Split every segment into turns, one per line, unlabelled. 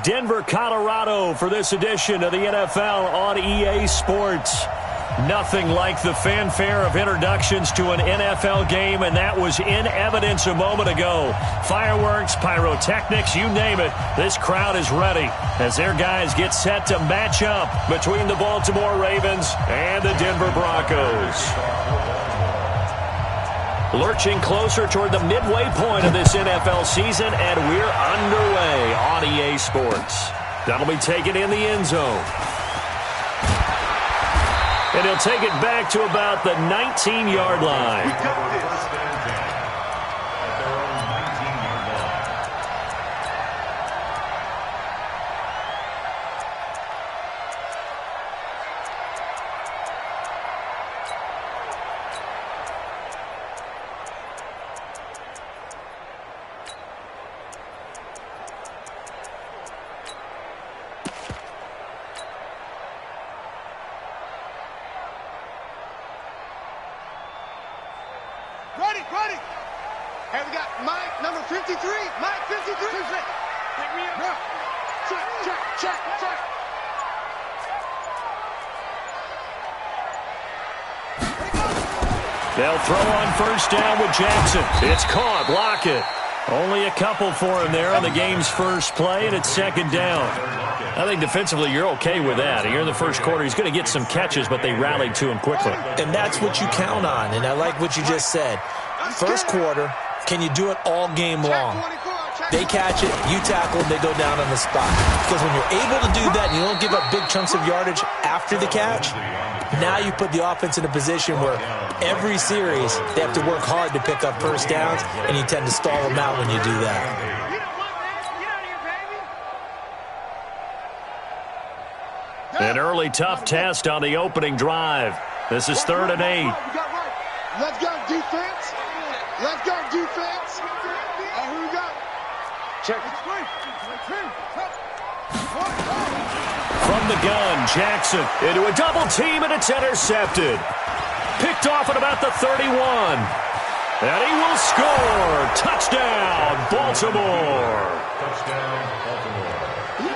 Denver, Colorado for this edition of the NFL on EA Sports. Nothing like the fanfare of introductions to an NFL game, and that was in evidence a moment ago. Fireworks, pyrotechnics, you name it. This crowd is ready as their guys get set to match up between the Baltimore Ravens and the Denver Broncos. Lurching closer toward the midway point of this NFL season, and we're underway on EA Sports. That'll be taken in the end zone. And he'll take it back to about the 19-yard line.
Ready. Hey, we got Mike, number 53. Mike, 53. Pick me up. Check.
They'll throw on first down with Jackson. It's caught. Lockett. Only a couple for him there on the game's first play, and it's second down. I think defensively you're okay with that. Here in the first quarter, he's going to get some catches, but they rallied to him quickly.
And that's what you count on, and I like what you just said. First quarter, can you do it all game long? They catch it, you tackle, they go down on the spot. Because when you're able to do that and you don't give up big chunks of yardage after the catch, now you put the offense in a position where every series they have to work hard to pick up first downs, and you tend to stall them out when you do that.
An early tough test on the opening drive. This is 3rd and 8.
Let's go, defense. Here we go. Check.
From the gun, Jackson into a double team, and it's intercepted. Picked off at about the 31. And he will score. Touchdown, Baltimore.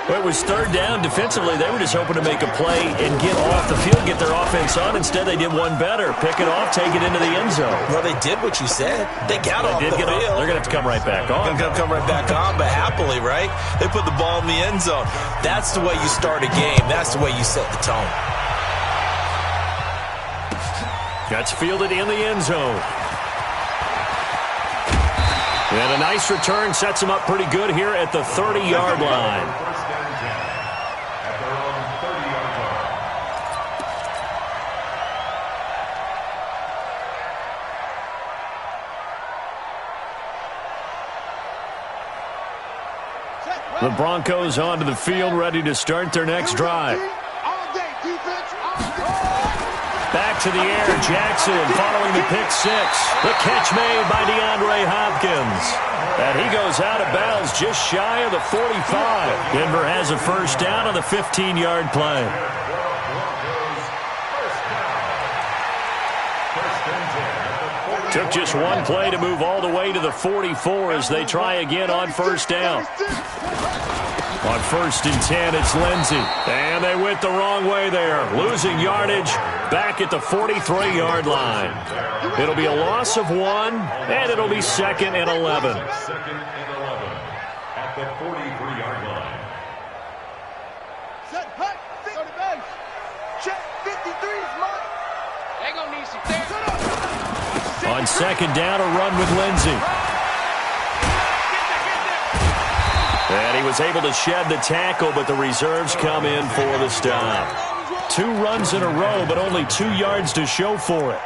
Well, it was 3rd down. Defensively, they were just hoping to make a play and get off the field, get their offense on. Instead, they did one better. Pick it off, take it into the end zone.
Well, they did what you said. They got off the field.
They're going to have to come right back on.
They're going to come right back on, but happily, right? They put the ball in the end zone. That's the way you start a game. That's the way you set the tone.
That's fielded in the end zone. And a nice return sets him up pretty good here at the 30-yard line. The Broncos onto the field, ready to start their next drive. Back to the air, Jackson following the pick six. The catch made by DeAndre Hopkins. And he goes out of bounds just shy of the 45. Denver has a first down on the 15-yard play. Took just one play to move all the way to the 44 as they try again on first down. On 1st and 10, it's Lindsey. And they went the wrong way there. Losing yardage back at the 43-yard line. It'll be a loss of 1, and it'll be 2nd and 11.
At the 43-yard line.
Set, hut, go to base. Check, 53's mine. They gonna need some there.
On 2nd down, a run with Lindsey. And he was able to shed the tackle, but the reserves come in for the stop. 2 runs in a row, but only 2 yards to show for it.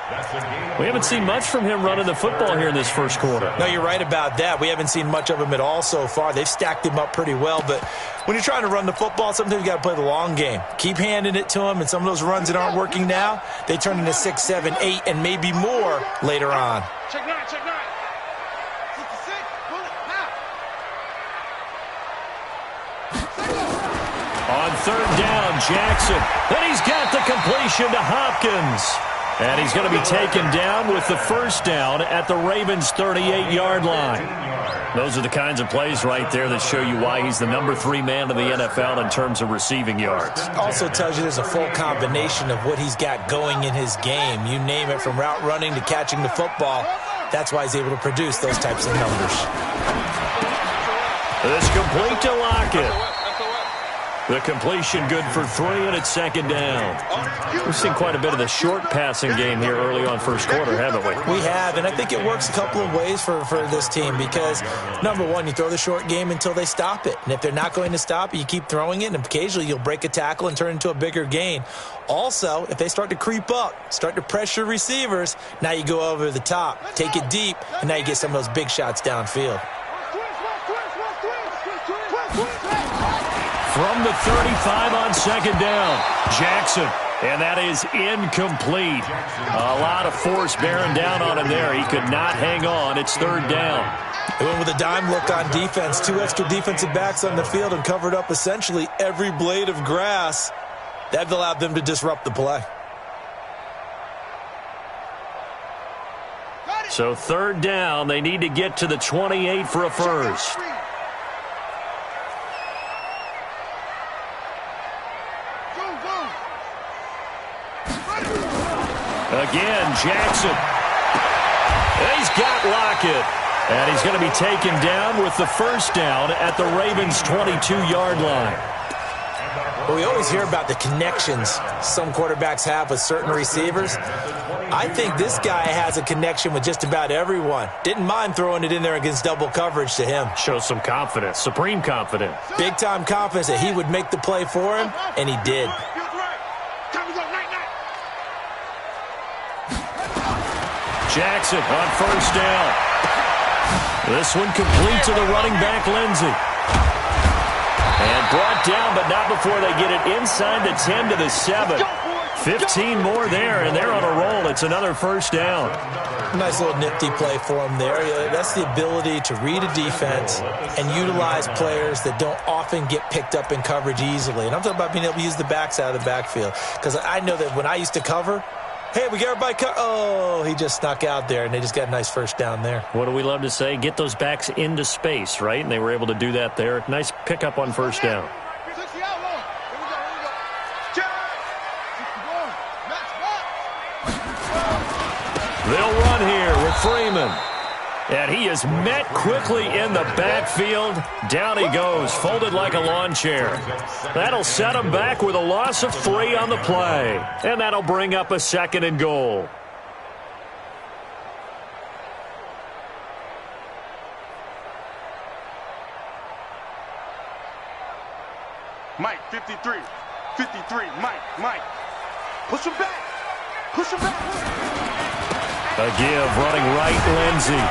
We haven't seen much from him running the football here in this first quarter.
No, you're right about that. We haven't seen much of him at all so far. They've stacked him up pretty well, but when you're trying to run the football, sometimes you got to play the long game. Keep handing it to him, and some of those runs that aren't working now, they turn into 6, 7, 8, and maybe more later on.
Check 9. 66, bullet, now.
On 3rd down, Jackson. And he's got the completion to Hopkins. And he's going to be taken down with the first down at the Ravens' 38-yard line. Those are the kinds of plays right there that show you why he's the number 3 man in the NFL in terms of receiving yards.
Also tells you there's a full combination of what he's got going in his game. You name it, from route running to catching the football. That's why he's able to produce those types of numbers.
This complete to Lockett. The completion good for 3, and it's second down. We've seen quite a bit of the short passing game here early on first quarter, haven't we?
We have, and I think it works a couple of ways for this team because, number one, you throw the short game until they stop it. And if they're not going to stop it, you keep throwing it, and occasionally you'll break a tackle and turn it into a bigger gain. Also, if they start to creep up, start to pressure receivers, now you go over the top, take it deep, and now you get some of those big shots downfield.
From the 35 on second down, Jackson. And that is incomplete. A lot of force bearing down on him there. He could not hang on. It's third down.
They went with a dime look on defense. 2 extra defensive backs on the field and covered up essentially every blade of grass. That allowed them to disrupt the play.
So third down, they need to get to the 28 for a first. Again, Jackson. He's got Lockett. And he's going to be taken down with the first down at the Ravens' 22-yard line.
Well, we always hear about the connections some quarterbacks have with certain receivers. I think this guy has a connection with just about everyone. Didn't mind throwing it in there against double coverage to him.
Shows some confidence, supreme confidence.
Big-time confidence that he would make the play for him, and he did.
Jackson on first down. This one complete to the running back, Lindsey. And brought down, but not before they get it inside the 10 to the 7. 15 more there, and they're on a roll. It's another first down.
Nice little nifty play for him there. That's the ability to read a defense and utilize players that don't often get picked up in coverage easily. And I'm talking about being able to use the backs out of the backfield. Because I know that when I used to cover, hey, we got everybody cut. Oh, he just snuck out there, and they just got a nice first down there.
What do we love to say? Get those backs into space, right? And they were able to do that there. Nice pickup on first down. They'll run here with Freeman. And he is met quickly in the backfield. Down he goes, folded like a lawn chair. That'll set him back with a loss of 3 on the play. And that'll bring up a second and goal.
Mike, 53. 53, Mike. Push him back. Push him back.
A give, running right, Lindsey.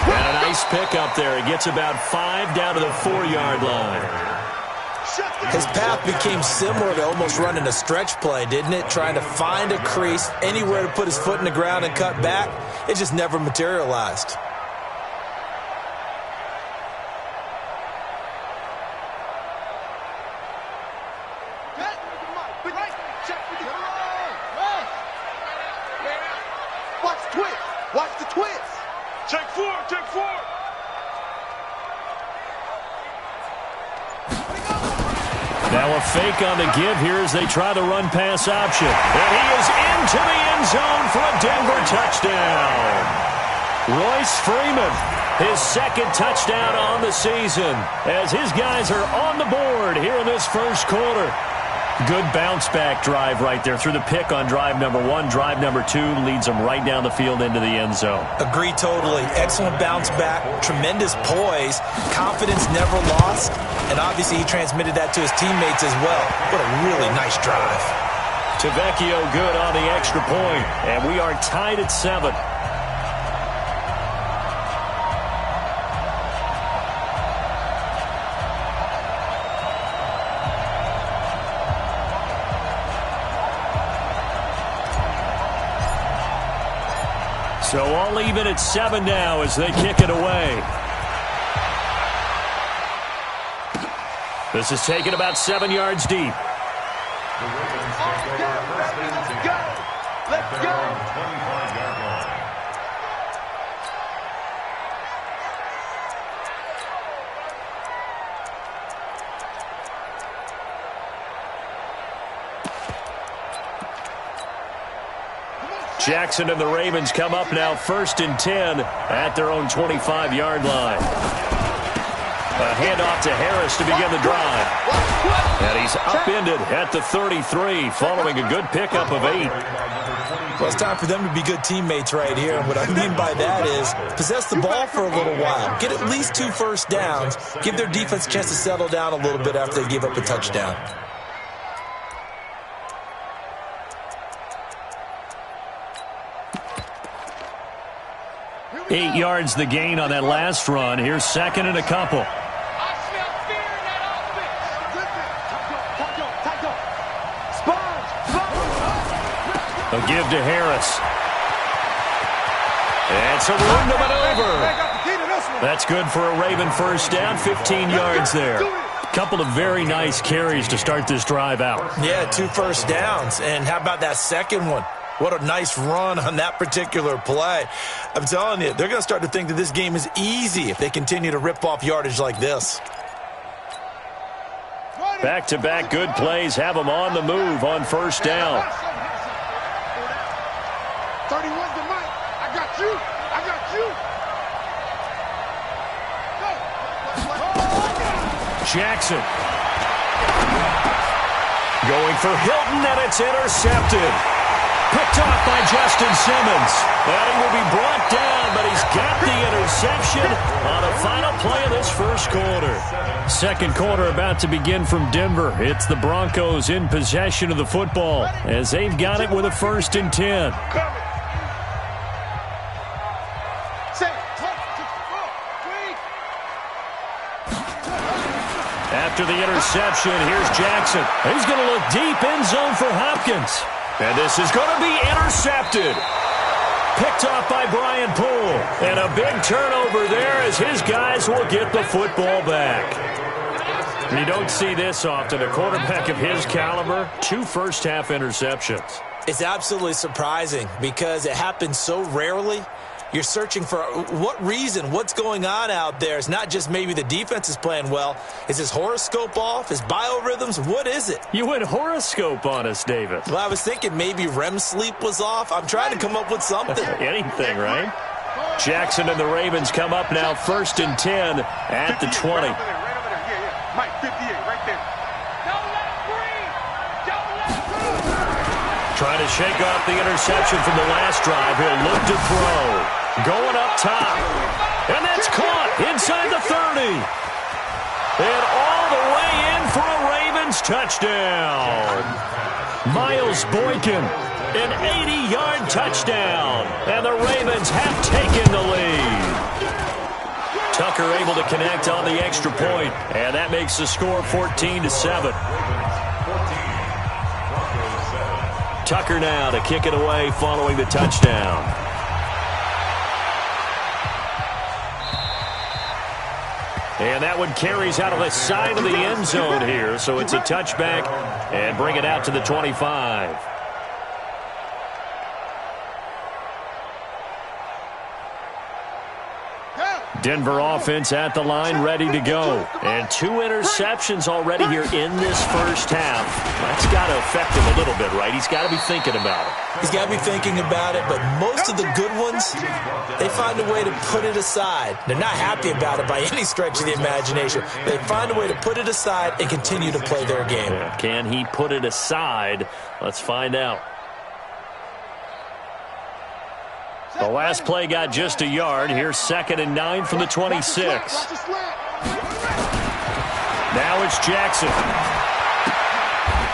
And a nice pickup there. He gets about 5 down to the 4-yard line.
His path became similar to almost running a stretch play, didn't it? Trying to find a crease, anywhere to put his foot in the ground and cut back. It just never materialized.
Watch the twist. Check 4.
Now a fake on the give here as they try the run-pass option. And he is into the end zone for a Denver touchdown. Royce Freeman, his second touchdown on the season, as his guys are on the board here in this first quarter. Good bounce-back drive right there through the pick on drive number 1. Drive number 2 leads them right down the field into the end zone.
Agree totally. Excellent bounce-back, tremendous poise, confidence never lost, and obviously he transmitted that to his teammates as well. What a really nice drive.
Tavecchio good on the extra point, and we are tied at 7. So all even at 7 now as they kick it away. This is taken about 7 yards deep.
25-yard line.
Jackson and the Ravens come up now 1st and 10 at their own 25-yard line. A handoff to Harris to begin the drive. And he's upended at the 33 following a good pickup of 8.
Well, it's time for them to be good teammates right here. And what I mean by that is possess the ball for a little while. Get at least 2 first downs. Give their defense a chance to settle down a little bit after they give up a touchdown.
8 yards the gain on that last run. Here's 2nd and a couple. A give to Harris. And some room to maneuver. That's good for a Raven first down. 15 yards there. Couple of very nice carries to start this drive out.
Yeah, 2 first downs. And how about that second one? What a nice run on that particular play. I'm telling you, they're going to start to think that this game is easy if they continue to rip off yardage like this.
Back-to-back good plays have them on the move on first down.
31's the mic. I got you. I got you.
Jackson. Going for Hilton, and it's intercepted. Picked off by Justin Simmons. And he will be brought down, but he's got the interception on a final play of this first quarter. Second quarter about to begin from Denver. It's the Broncos in possession of the football as they've got it with a 1st and 10. After the interception, here's Jackson. He's going to look deep end zone for Hopkins. And this is going to be intercepted. Picked off by Brian Poole. And a big turnover there as his guys will get the football back. You don't see this often. A quarterback of his caliber, 2 first-half interceptions.
It's absolutely surprising because it happens so rarely. You're searching for what reason, what's going on out there. It's not just maybe the defense is playing well. Is his horoscope off? His biorhythms? What is it?
You went horoscope on us, David.
Well, I was thinking maybe REM sleep was off. I'm trying to come up with something.
Anything, right? Jackson and the Ravens come up now 1st and 10 at the 20.
Mike, 58, right there.
Trying to shake off the interception from the last drive. He'll look to throw. Going up top. And that's caught inside the 30. And all the way in for a Ravens touchdown. Miles Boykin, an 80-yard touchdown. And the Ravens have taken the lead. Tucker able to connect on the extra point. And that makes the score 14-7. Tucker now to kick it away following the touchdown. And that one carries out of the side of the end zone here. So it's a touchback and bring it out to the 25. Denver offense at the line, ready to go. And 2 interceptions already here in this first half. That's got to affect him a little bit, right? He's got to be thinking about it.
He's got to be thinking about it, but most of the good ones, they find a way to put it aside. They're not happy about it by any stretch of the imagination. They find a way to put it aside and continue to play their game.
Yeah, can he put it aside? Let's find out. The last play got just a yard. Here's 2nd and 9 from the 26. Now it's Jackson.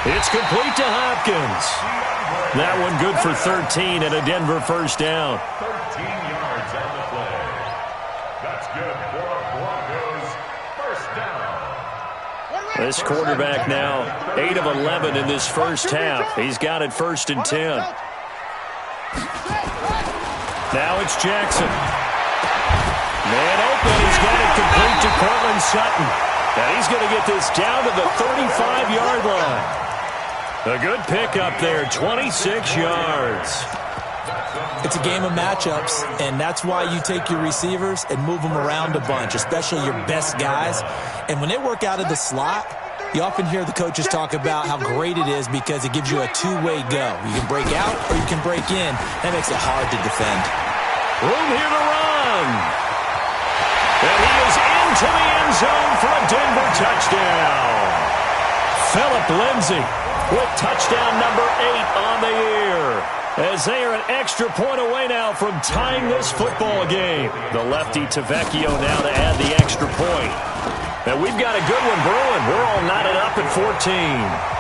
It's complete to Hopkins. That one good for 13 and a Denver first down.
13 yards on the play. That's good for a Broncos first down.
This quarterback now 8 of 11 in this first half. He's got it 1st and 10. Now it's Jackson. Man open. He's got it complete to Cortland Sutton. And he's going to get this down to the 35-yard line. A good pickup there, 26 yards.
It's a game of matchups, and that's why you take your receivers and move them around a bunch, especially your best guys. And when they work out of the slot, you often hear the coaches talk about how great it is because it gives you a two-way go. You can break out or you can break in. That makes it hard to defend.
Room here to run. And he is into the end zone for a Denver touchdown. Phillip Lindsay with touchdown number 8 on the year, as they are an extra point away now from tying this football game. The lefty Tavecchio now to add the extra point. And we've got a good one brewing. We're all knotted up at 14.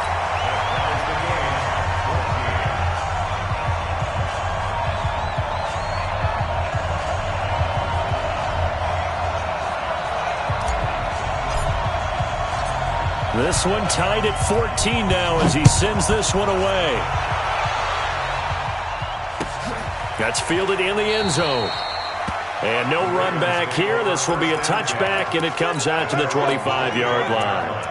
This one tied at 14 now as he sends this one away. That's fielded in the end zone. And no run back here. This will be a touchback, and it comes out to the 25-yard line.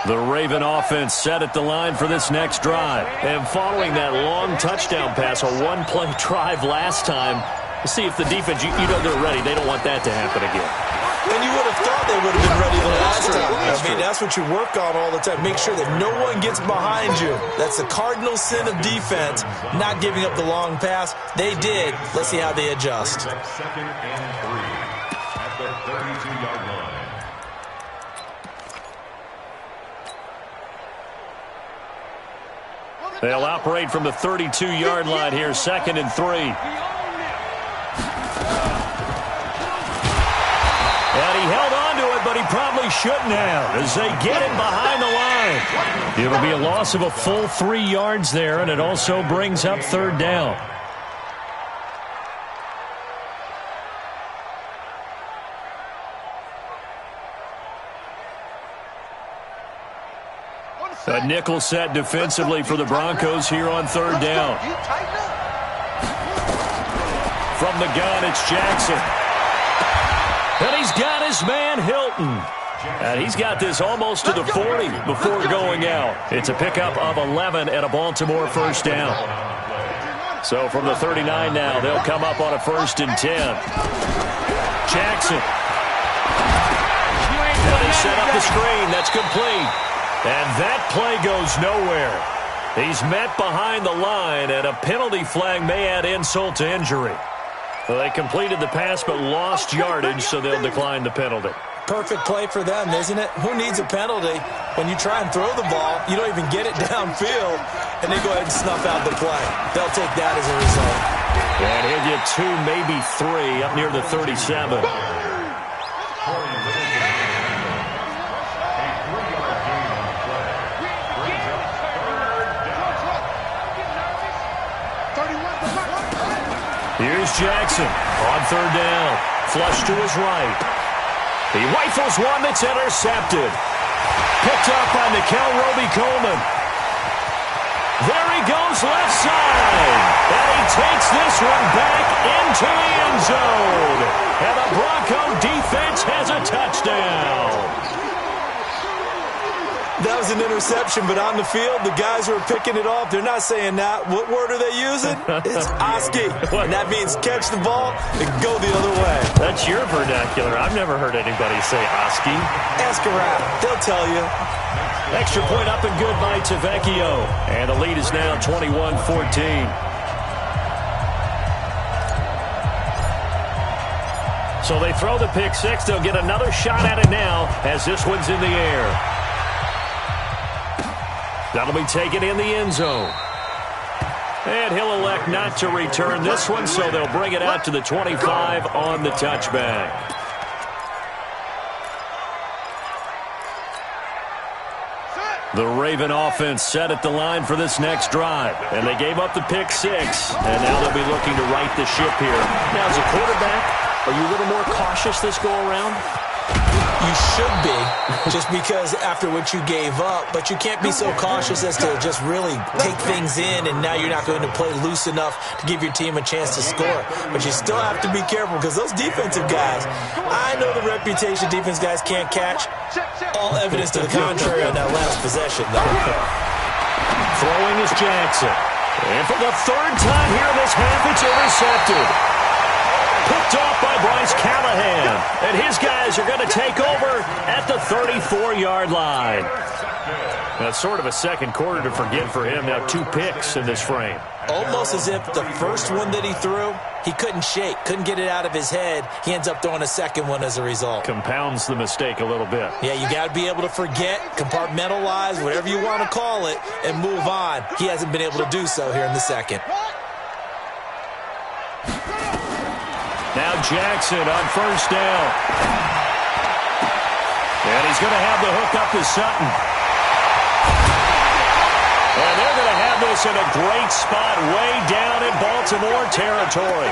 The Raven offense set at the line for this next drive. And following that long touchdown pass, a one-play drive last time, see if the defense, you know they're ready. They don't want that to happen again.
And you would have thought they would have been ready the last time. I mean, that's what you work on all the time. Make sure that no one gets behind you. That's the cardinal sin of defense, not giving up the long pass. They did. Let's see how they adjust.
Second and 3 at the 32-yard line.
They'll operate from the 32-yard line here, second and 3. And he held on to it, but he probably shouldn't have as they get him behind the line. It'll be a loss of a full 3 yards there, and it also brings up third down. A nickel set defensively for the Broncos here on third down. From the gun, it's Jackson. And he's got his man Hilton. And he's got this almost to the 40 before going out. It's a pickup of 11 and a Baltimore first down. So from the 39 now, they'll come up on a 1st and 10. Jackson. And they set up the screen. That's complete. And that play goes nowhere. He's met behind the line, and a penalty flag may add insult to injury. Well, they completed the pass but lost yardage, so they'll decline the penalty.
Perfect play for them, isn't it? Who needs a penalty? When you try and throw the ball, you don't even get it downfield, and they go ahead and snuff out the play. They'll take that as a result.
And he'll get 2, maybe 3, up near the 37. Here's Jackson on third down. Flush to his right. He rifles one that's intercepted. Picked up by Nickel Roby-Coleman. There he goes left side. And he takes this one back into the end zone. And the Bronco defense has a touchdown.
That was an interception, but on the field, the guys who are picking it off, they're not saying that. What word are they using? It's Oski. And that means catch the ball and go the other way.
That's your vernacular. I've never heard anybody say Oski.
Ask around. They'll tell you.
Extra point up and good by Tavecchio. And the lead is now 21-14. So they throw the pick six. They'll get another shot at it now as this one's in the air. That'll be taken in the end zone. And he'll elect not to return this one, so they'll bring it out to the 25 on the touchback. The Raven offense set at the line for this next drive. And they gave up the pick 6. And now they'll be looking to right the ship here. Now, as a quarterback, are you a little more cautious this go-around?
You should be, just because after what you gave up. But you can't be so cautious as to just really take things in, and now you're not going to play loose enough to give your team a chance to score. But you still have to be careful because those defensive guys, I know the reputation defense guys can't catch. All evidence to the contrary on that last possession, though.
Throwing is Jackson. And for the third time here in this half, it's intercepted. Picked off by Bryce Callahan. And his guys are going to take over at the 34-yard line. That's sort of a second quarter to forget for him. Now 2 picks in this frame.
Almost as if the first one that he threw, he couldn't shake, couldn't get it out of his head. He ends up throwing a second one as a result.
Compounds the mistake a little bit.
Yeah, you got to be able to forget, compartmentalize, whatever you want to call it, and move on. He hasn't been able to do so here in the second.
Now Jackson on first down. And he's going to have the hook up to Sutton. And they're going to have this in a great spot way down in Baltimore territory.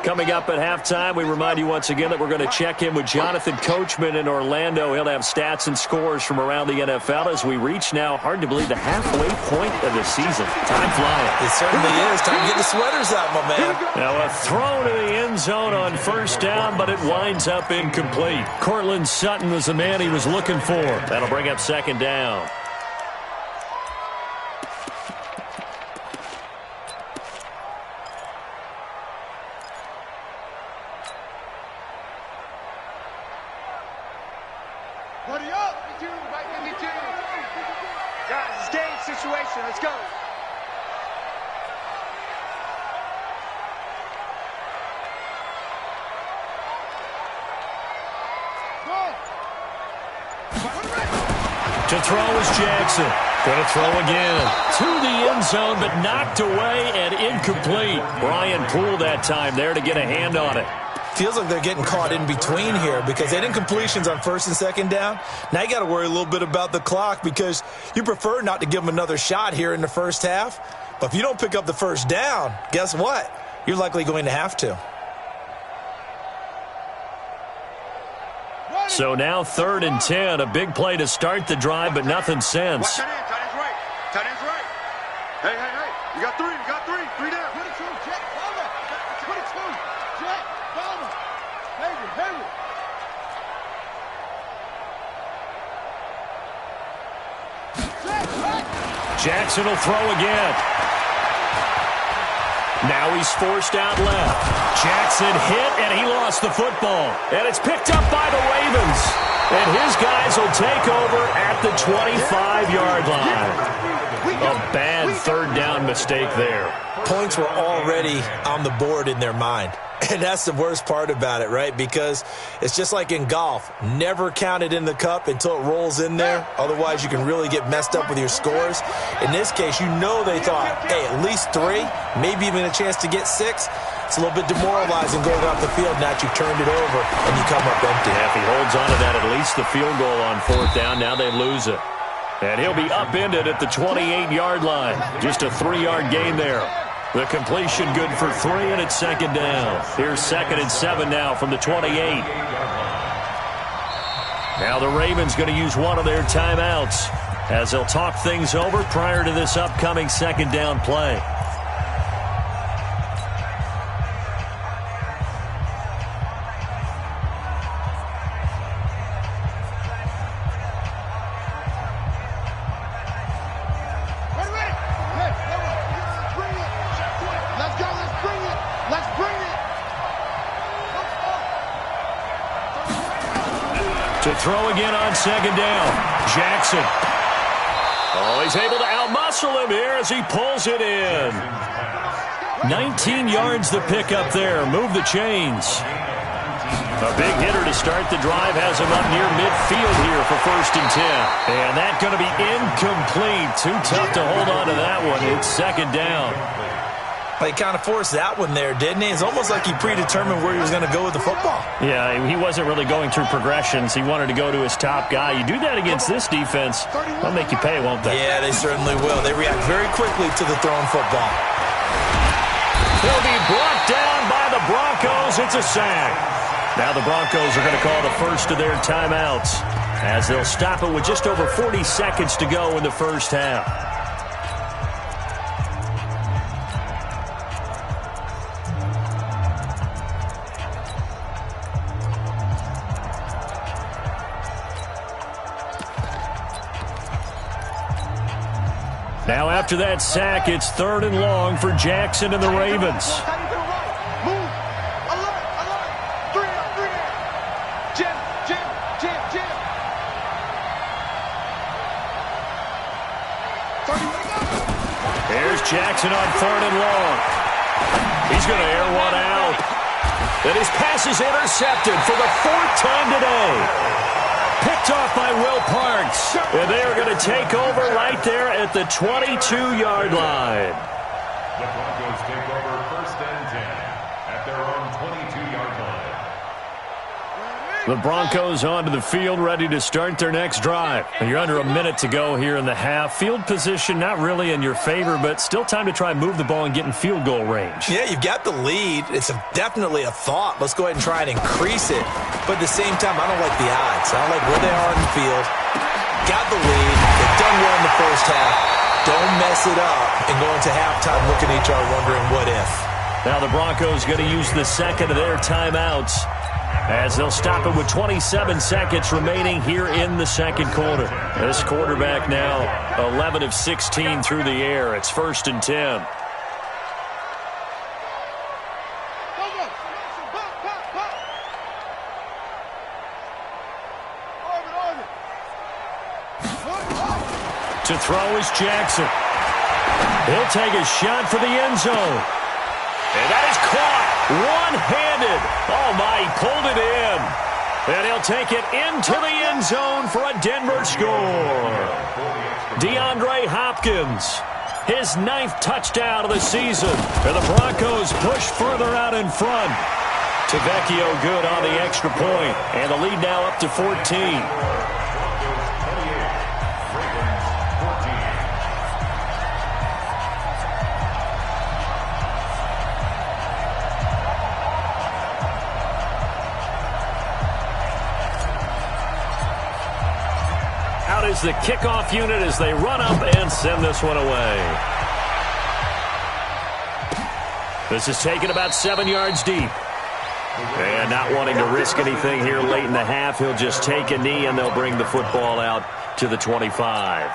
Coming up at halftime, we remind you once again that we're going to check in with Jonathan Coachman in Orlando. He'll have stats and scores from around the NFL as we reach now, hard to believe, the halfway point of the season. Time flying.
It certainly is. Time to get the sweaters out, my man.
Now a throw to the end zone on first down, but it winds up incomplete. Cortland Sutton was the man he was looking for. That'll bring up second down.
Buddy up! 52 by 52. Guys, it's game situation. Let's go.
To throw is Jackson. Going to throw again. To the end zone, but knocked away and incomplete. Brian Poole that time there to get a hand on it.
Feels like they're getting caught in between here because they didn't completions on first and second down. Now you got to worry a little bit about the clock because you prefer not to give them another shot here in the first half. But if you don't pick up the first down, guess what? You're likely going to have to.
So now 3rd and 10, a big play to start the drive, but nothing since.
Tight end's right. Tight end's right. Hey. You got 3. You got 3. 3 down. 22, Jet. Bomber. 22, Jet. Bomber. Henry.
Jackson will throw again. Now he's forced out left. Jackson hit, and he lost the football. And it's picked up by the Ravens. And his guys will take over at the 25-yard line. A bad third down mistake there.
Points were already on the board in their mind. And that's the worst part about it, right? Because it's just like in golf. Never count it in the cup until it rolls in there. Otherwise, you can really get messed up with your scores. In this case, you know they thought, hey, at least 3, maybe even a chance to get 6. It's a little bit demoralizing going off the field. Now you've turned it over, and you come up empty.
Yeah, if he holds on to that, at least the field goal on 4th down. Now they lose it. And he'll be upended at the 28-yard line. Just a 3-yard gain there. The completion good for 3, and it's 2nd down. Here's 2nd and 7 now from the 28. Now the Ravens going to use one of their timeouts as they'll talk things over prior to this upcoming 2nd down play. To throw again on 2nd down. Jackson. Oh, he's able to outmuscle him here as he pulls it in. 19 yards the pickup there. Move the chains. A big hitter to start the drive has him up near midfield here for 1st and 10. And that's going to be incomplete. Too tough to hold on to that one. It's 2nd down.
He kind of forced that one there, didn't he? It's almost like he predetermined where he was going to go with the football.
Yeah, he wasn't really going through progressions. He wanted to go to his top guy. You do that against this defense, they'll make you pay, won't they?
Yeah, they certainly will. They react very quickly to the thrown football.
He'll be brought down by the Broncos. It's a sack. Now the Broncos are going to call the first of their timeouts as they'll stop it with just over 40 seconds to go in the first half. Now after that sack, it's 3rd and long for Jackson and the Ravens.
Move. Alert. 3 out. Jam.
Here's Jackson on 3rd and long. He's going to air one out. And his pass is intercepted for the 4th time today. Picked off by Will Parks. And they are going to take over right there at the 22-yard line.
The Broncos take over 1st and 10 at their own 22-yard line.
The Broncos onto the field, ready to start their next drive. And you're under a minute to go here in the half. Field position not really in your favor, but still time to try and move the ball and get in field goal range.
Yeah, you've got the lead. It's definitely a thought. Let's go ahead and try and increase it. But at the same time, I don't like the odds. I don't like where they are in the field. Got the lead. They've done well in the first half. Don't mess it up and go into halftime looking at each other wondering what if.
Now the Broncos going to use the second of their timeouts as they'll stop it with 27 seconds remaining here in the second quarter. This quarterback now 11 of 16 through the air. It's 1st and 10. To throw is Jackson. He'll take a shot for the end zone. And that is caught one-handed. Oh, my, he pulled it in. And he'll take it into the end zone for a Denver score. DeAndre Hopkins, his 9th touchdown of the season. And the Broncos push further out in front. Tavecchio good on the extra point. And the lead now up to 14. Is the kickoff unit as they run up and send this one away. This is taken about 7 yards deep. And not wanting to risk anything here late in the half, he'll just take a knee and they'll bring the football out to the 25.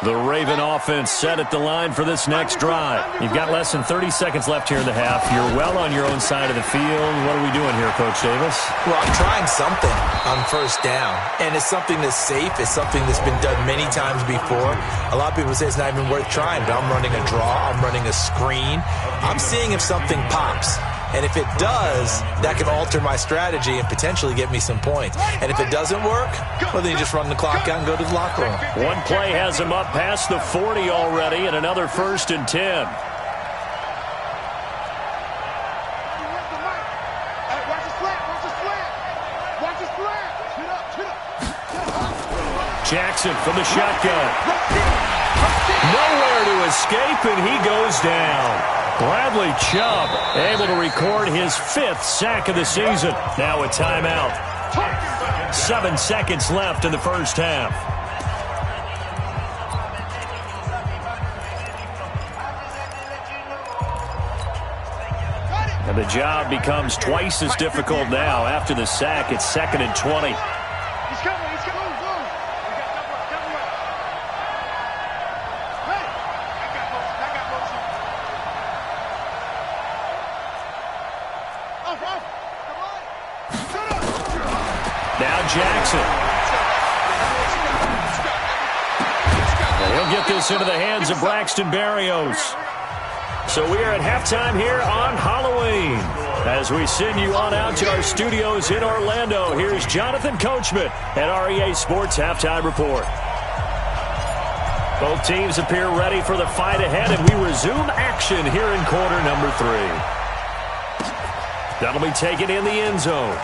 The Raven offense set at the line for this next drive. You've got less than 30 seconds left here in the half. You're well on your own side of the field. What are we doing here, Coach Davis?
Well, I'm trying something on 1st down, and it's something that's safe. It's something that's been done many times before. A lot of people say it's not even worth trying, but I'm running a draw. I'm running a screen. I'm seeing if something pops. And if it does, that can alter my strategy and potentially get me some points. And if it doesn't work, well, then you just run the clock out and go to the locker room.
One play has him up past the 40 already, and another 1st and 10. Jackson from the shotgun. Nowhere to escape, and he goes down. Bradley Chubb able to record his 5th sack of the season. Now a timeout. 7 seconds left in the first half. And the job becomes twice as difficult now. After the sack, it's 2nd and 20.
He's coming.
Now Jackson. And he'll get this into the hands of Braxton Berrios. So we are at halftime here on Halloween. As we send you on out to our studios in Orlando, here's Jonathan Coachman at REA Sports Halftime Report. Both teams appear ready for the fight ahead, and we resume action here in quarter number 3. That'll be taken in the end zone.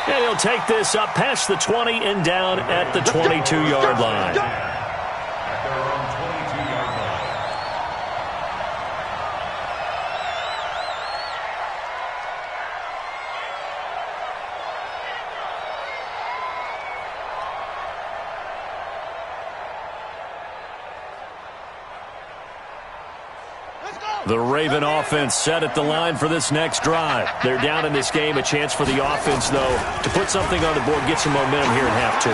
And he'll take this up past the 20 and down at the 22-yard line. The Raven offense set at the line for this next drive. They're down in this game. A chance for the offense, though, to put something on the board, get some momentum here in half 2.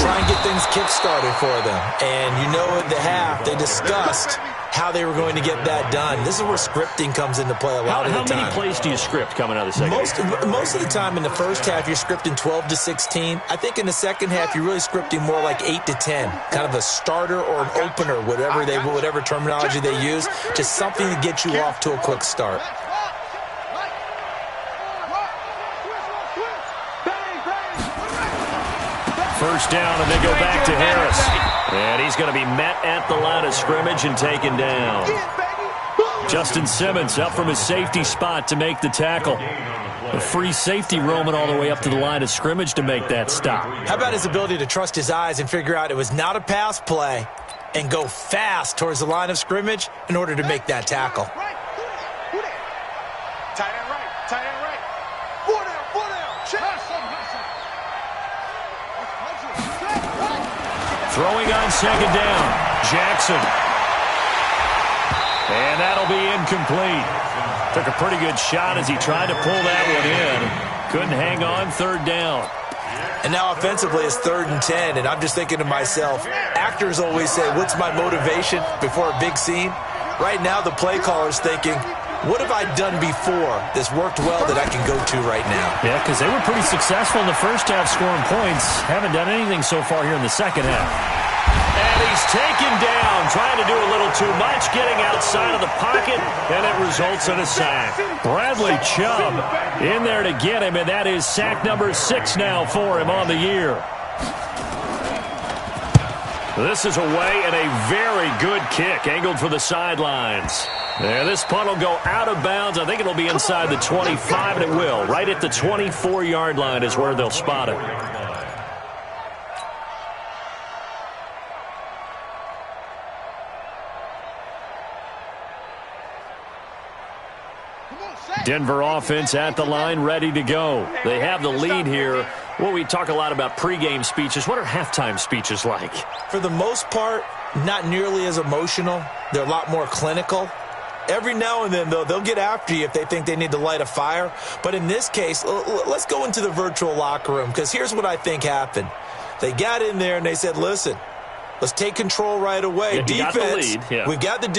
Try and get things kick-started for them. And you know at the half, they discussed how they were going to get that done. This is where scripting comes into play a lot of the time.
How many plays do you script coming out of the second half?
Most of the time in the first half, you're scripting 12 to 16. I think in the second half, you're really scripting more like 8 to 10. Kind of a starter or an opener, whatever terminology they use. Just something to get you off to a quick start.
First down, and they go back to Harris. And he's going to be met at the line of scrimmage and taken down. Justin Simmons up from his safety spot to make the tackle. A free safety roaming all the way up to the line of scrimmage to make that stop.
How about his ability to trust his eyes and figure out it was not a pass play and go fast towards the line of scrimmage in order to make that tackle?
Tight end right. Tight end right. Four down. Check.
Throwing on second down, Jackson. And that'll be incomplete. Took a pretty good shot as he tried to pull that one in. Couldn't hang on, third down.
And now offensively it's 3rd and 10, and I'm just thinking to myself, actors always say, what's my motivation before a big scene? Right now the play caller's thinking, what have I done before that's worked well that I can go to right now?
Yeah, because they were pretty successful in the first half scoring points. Haven't done anything so far here in the second half. And he's taken down, trying to do a little too much, getting outside of the pocket, and it results in a sack. Bradley Chubb in there to get him, and that is sack number 6 now for him on the year. This is away and a very good kick, angled for the sidelines. And this punt will go out of bounds. I think it'll be inside the 25, and it will. Right at the 24-yard line is where they'll spot it. Denver offense at the line, ready to go. They have the lead here. Well, we talk a lot about pregame speeches. What are halftime speeches like?
For the most part, not nearly as emotional. They're a lot more clinical. Every now and then, though, they'll get after you if they think they need to light a fire. But in this case, let's go into the virtual locker room, because here's what I think happened. They got in there and they said, listen, let's take control right away.
Yeah,
defense,
got the lead. Yeah.
we got the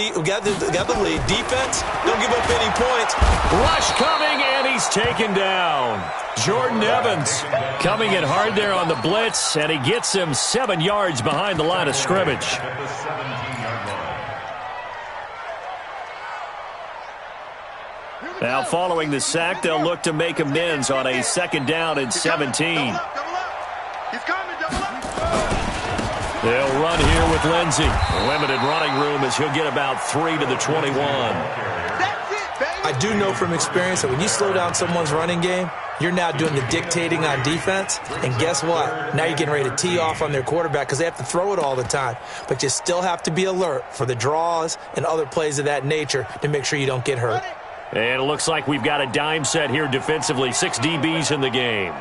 lead. Defense, don't give up any points.
Rush coming, and he's taken down. Jordan Evans coming in hard there on the blitz, and he gets him 7 yards behind the line of scrimmage. Now, following the sack, they'll look to make amends on a 2nd down and 17.
Double up. He's coming, double up.
They'll run here with Lindsey. Limited running room as he'll get about 3 to the 21.
That's it, baby.
I do know from experience that when you slow down someone's running game, you're now doing the dictating on defense. And guess what? Now you're getting ready to tee off on their quarterback because they have to throw it all the time. But you still have to be alert for the draws and other plays of that nature to make sure you don't get hurt.
And it looks like we've got a dime set here defensively. 6 DBs in the game.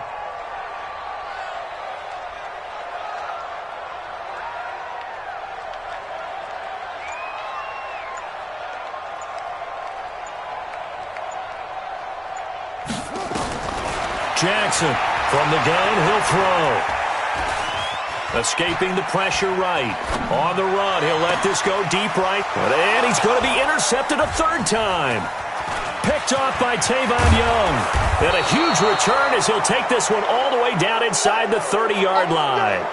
Jackson from the gun, he'll throw. Escaping the pressure right. On the run, he'll let this go deep right. And he's going to be intercepted a 3rd time. Picked off by Tavon Young. And a huge return as he'll take this one all the way down inside the 30-yard line.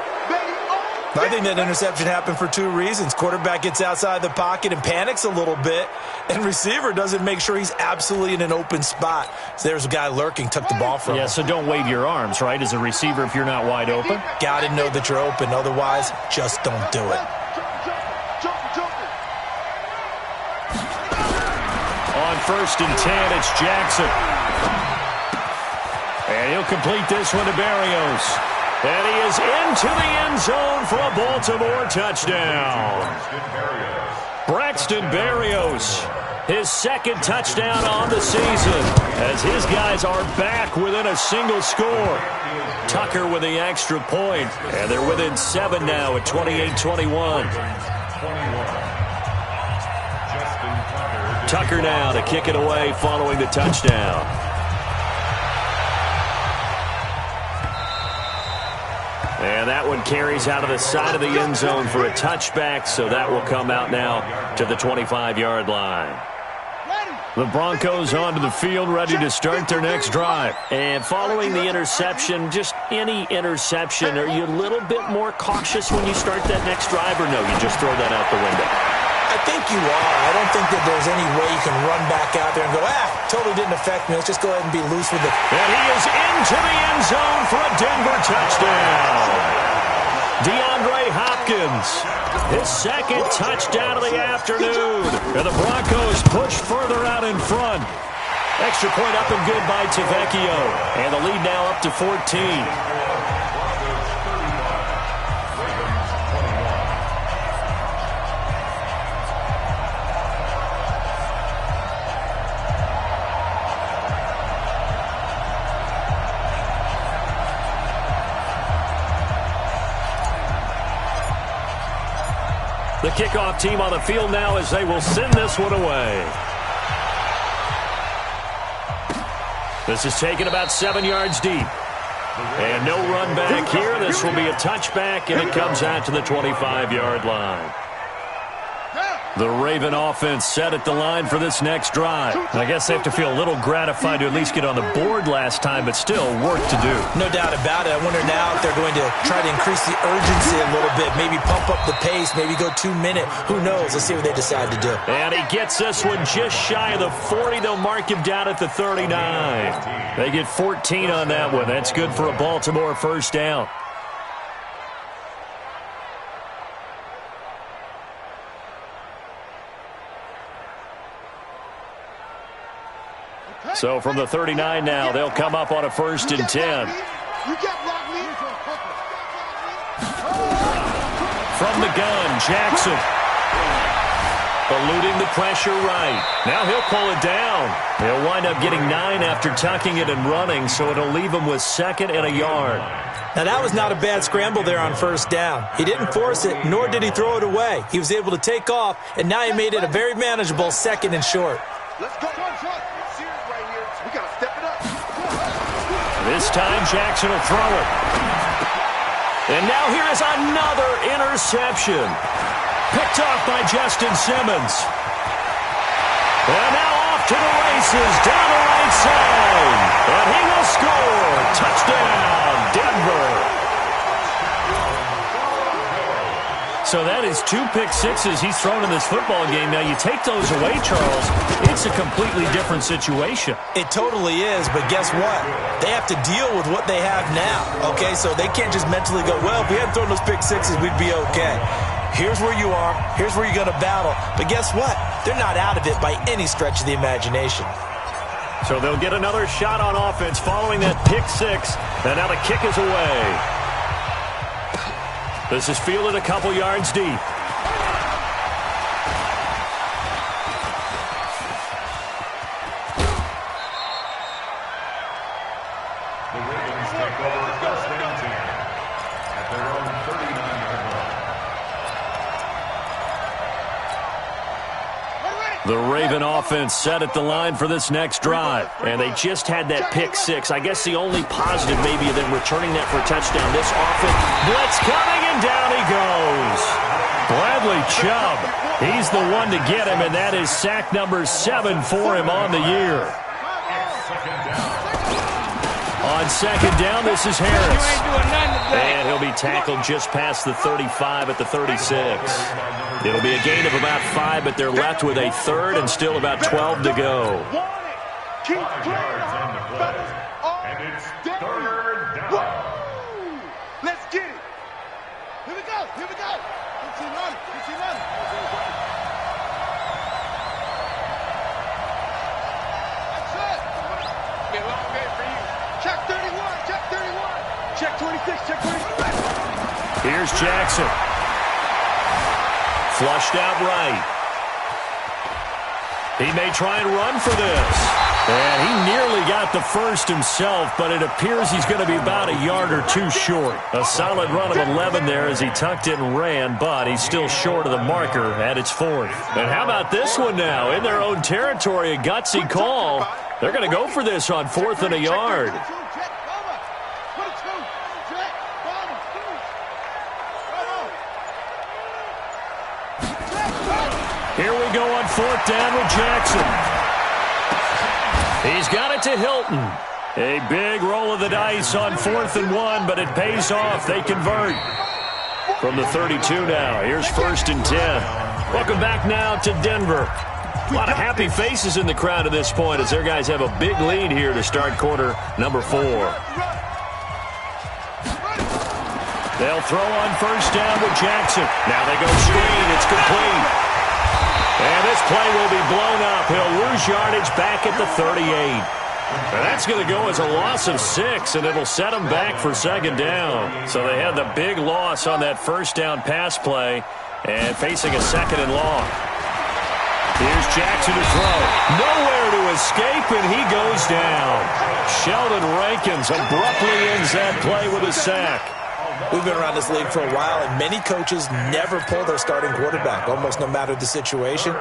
I think that interception happened for two reasons. Quarterback gets outside the pocket and panics a little bit, and receiver doesn't make sure he's absolutely in an open spot. So there's a guy lurking, took the ball from him.
Yeah, so don't wave your arms, right, as a receiver if you're not wide open?
Got to know that you're open. Otherwise, just don't do it.
On 1st and 10, it's Jackson. And he'll complete this one to Berrios. And he is into the end zone for a Baltimore touchdown. Braxton Berrios, his second touchdown on the season, as his guys are back within a single score. Tucker with the extra point, and they're within 7 now at 28-21. Tucker now to kick it away following the touchdown. And that one carries out of the side of the end zone for a touchback, so that will come out now to the 25-yard line. The Broncos onto the field, ready to start their next drive. And following the interception, just any interception, are you a little bit more cautious when you start that next drive, or no, you just throw that out the window?
I think you are. I don't think that there's any way you can run back out there and go, totally didn't affect me. Let's just go ahead and be loose with it.
And he is into the end zone for a Denver touchdown. DeAndre Hopkins, his second touchdown of the afternoon. And the Broncos push further out in front. Extra point up and good by Tavecchio. And the lead now up to 14. The kickoff team on the field now as they will send this one away. This is taken about 7 yards deep. And no run back here. This will be a touchback, and it comes out to the 25-yard line. The Raven offense set at the line for this next drive. I guess they have to feel a little gratified to at least get on the board last time, but still work to do.
No doubt about it. I wonder now if they're going to try to increase the urgency a little bit, maybe pump up the pace, maybe go 2-minute. Who knows? Let's see what they decide to do.
And he gets this one just shy of the 40. They'll mark him down at the 39. They get 14 on that one. That's good for a Baltimore first down. So from the 39 now, they'll come up on a 1st and 10. From the gun, Jackson. Eluding the pressure right. Now he'll pull it down. He'll wind up getting 9 after tucking it and running, so it'll leave him with 2nd and a yard.
Now that was not a bad scramble there on 1st down. He didn't force it, nor did he throw it away. He was able to take off, and now he made it a very manageable 2nd and short.
Let's go. We got to step it up.
This time, Jackson will throw it. And now here is another interception. Picked off by Justin Simmons. And now off to the races down the right side. And he will score. Touchdown, Denver. So that is 2 pick sixes he's thrown in this football game. Now, you take those away, Charles, it's a completely different situation.
It totally is, but guess what? They have to deal with what they have now, okay? So they can't just mentally go, well, if we hadn't thrown those pick sixes, we'd be okay. Here's where you are. Here's where you're going to battle. But guess what? They're not out of it by any stretch of the imagination.
So they'll get another shot on offense following that pick six. And now the kick is away. This is fielded a couple yards deep.
The Ravens take over 1st and 10 at their own 39-yard line.
The Raven offense set at the line for this next drive. And they just had that pick six. I guess the only positive maybe of them returning that for a touchdown this often. Blitz coming, and down he goes. Bradley Chubb, he's the one to get him, and that is sack number 7 for him on the year. On second down, this is Harris. And he'll be tackled just past the 35 at the 36. It'll be a gain of about 5, but they're left with a third and still about 12 to go.
Keep playing and it's third down. Let's get it. Here we go. Here we go. Get you running. Get you running. That's it. Be a long day for you. Check 31. Check 31. Check 26. Check 26.
Here's Jackson. Flushed out right. He may try and run for this. And he nearly got the first himself, but it appears he's going to be about a yard or two short. A solid run of 11 there as he tucked it and ran, but he's still short of the marker at its 4th. And how about this one now? In their own territory, a gutsy call. They're going to go for this on 4th and a yard. Here we go on 4th down with Jackson. He's got it to Hilton. A big roll of the dice on 4th and 1, but it pays off. They convert. From the 32 now, here's 1st and 10. Welcome back now to Denver. A lot of happy faces in the crowd at this point as their guys have a big lead here to start quarter number 4. They'll throw on 1st down with Jackson. Now they go screen. It's complete. And this play will be blown up. He'll lose yardage back at the 38. And that's going to go as a loss of 6, and it'll set them back for 2nd down. So they had the big loss on that 1st down pass play and facing a 2nd and long. Here's Jackson to throw. Nowhere to escape, and he goes down. Sheldon Rankins abruptly ends that play with a sack.
We've been around this league for a while, and many coaches never pull their starting quarterback, almost no matter the situation.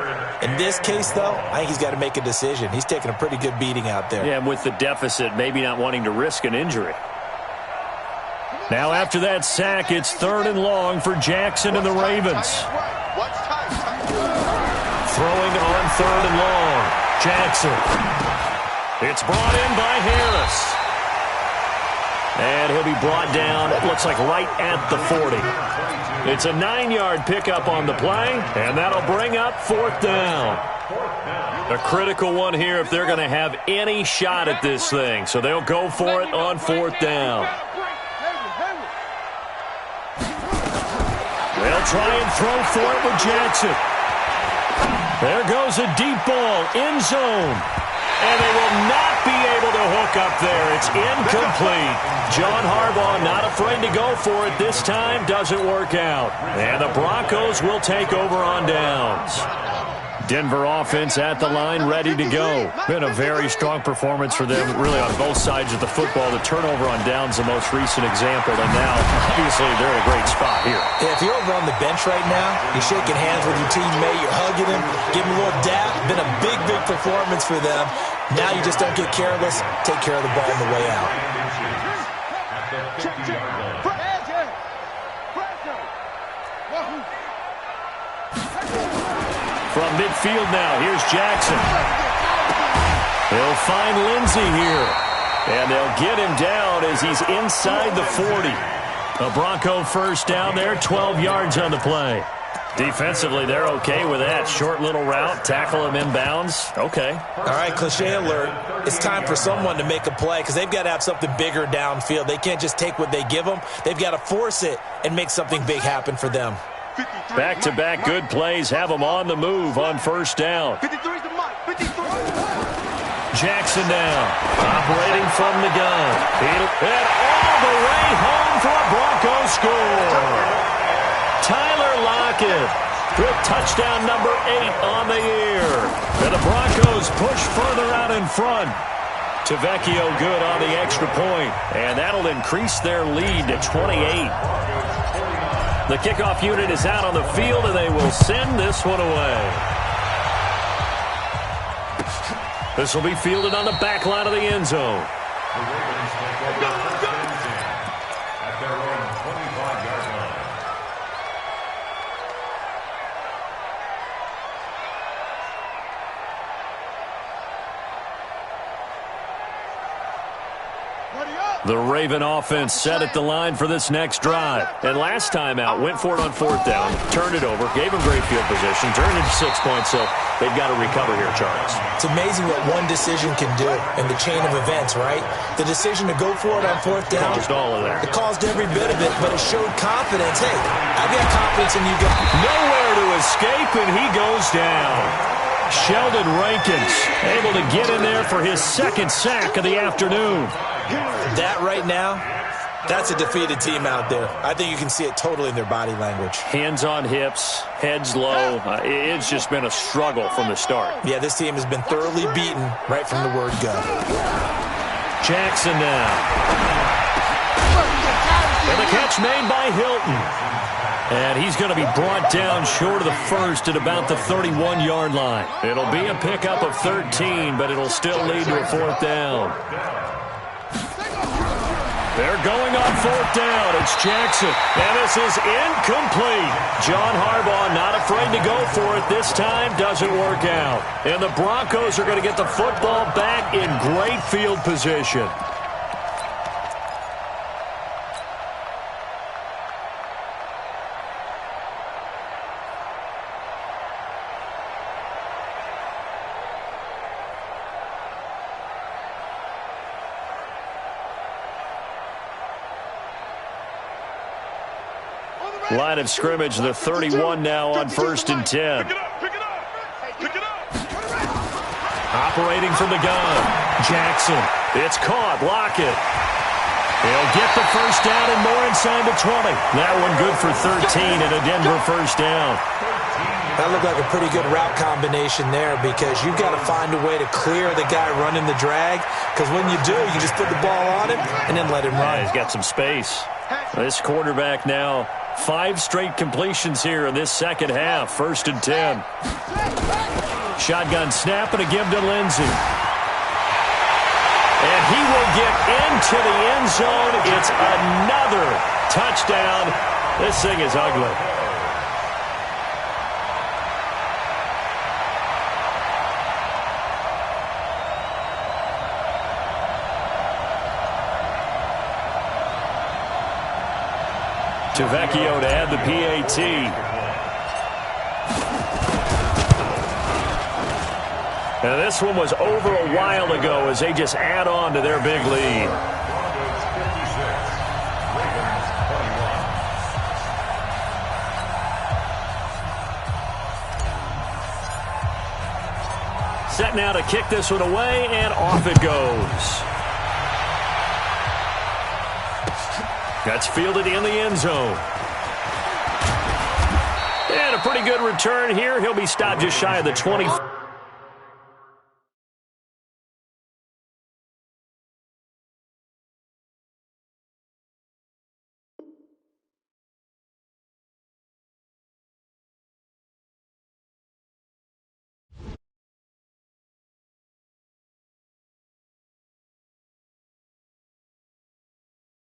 In this case, though, I think he's got to make a decision. He's taking a pretty good beating out there.
Yeah, and with the deficit, maybe not wanting to risk an injury. Now after that sack, it's 3rd and long for Jackson and the Ravens. Throwing on 3rd and long. Jackson. It's brought in by Harris. And he'll be brought down, it looks like right at the 40. It's a 9-yard pickup on the play, and that'll bring up 4th down. A critical one here if they're going to have any shot at this thing. So they'll go for it on 4th down. They'll try and throw for it with Jackson. There goes a deep ball, end zone. And they will not be able to hook up there. It's incomplete. John Harbaugh not afraid to go for it this time. Doesn't work out. And the Broncos will take over on downs. Denver offense at the line, ready to go. Been a very strong performance for them, really on both sides of the football. The turnover on downs, the most recent example, and now, obviously, they're in a great spot here.
Yeah, if you're over on the bench right now, you're shaking hands with your teammate, you're hugging him, giving him a little dap. Been a big, big performance for them. Now you just don't get careless. Take care of the ball on the way out.
From midfield now, here's Jackson. They'll find Lindsey here. And they'll get him down as he's inside the 40. A Bronco 1st down there, 12 yards on the play. Defensively, they're okay with that. Short little route, tackle him inbounds. Okay.
All right, cliche alert. It's time for someone to make a play because they've got to have something bigger downfield. They can't just take what they give them. They've got to force it and make something big happen for them.
Back-to-back good plays have them on the move on 1st down. Jackson now, operating from the gun. And all the way home for a Broncos score. Tyler Lockett with touchdown number 8 on the year. And the Broncos push further out in front. Tavecchio good on the extra point. And that'll increase their lead to 28. The kickoff unit is out on the field, and they will send this one away. This will be fielded on the back line of the end zone.
At their own 25-yard line.
The Raven offense set at the line for this next drive. And last time out, went for it on 4th down, turned it over, gave them great field position, turned it to 6 points, so they've got to recover here, Charles.
It's amazing what one decision can do in the chain of events, right? The decision to go for it on 4th down.
Caused all of that.
It caused every bit of it, but it showed confidence. Hey, I've got confidence in you guys.
Nowhere to escape, and he goes down. Sheldon Rankins able to get in there for his 2nd sack of the afternoon.
That right now, that's a defeated team out there. I think you can see it totally in their body language.
Hands on hips, heads low. It's just been a struggle from the start.
Yeah, this team has been thoroughly beaten right from the word go.
Jackson now. And the catch made by Hilton. And he's going to be brought down short of the first at about the 31-yard line. It'll be a pickup of 13, but it'll still lead to a 4th down. They're going on 4th down. It's Jackson. And this is incomplete. John Harbaugh not afraid to go for it. This time doesn't work out. And the Broncos are going to get the football back in great field position. Line of scrimmage, the 31 now on 1st and 10. Operating from the gun, Jackson. It's caught. Lockett. He'll get the 1st down and more inside the 20. That one good for 13 and a Denver 1st down.
That looked like a pretty good route combination there because you've got to find a way to clear the guy running the drag because when you do, you just put the ball on him and then let him run.
He's got some space. This quarterback now 5 straight completions here in this 2nd half. 1st and 10. Shotgun snap and a give to Lindsey. And he will get into the end zone. It's another touchdown. This thing is ugly. Vecchio to add the PAT. And this one was over a while ago as they just add on to their big lead. Set now to kick this one away, and off it goes. That's fielded in the end zone. And a pretty good return here. He'll be stopped just shy of the 25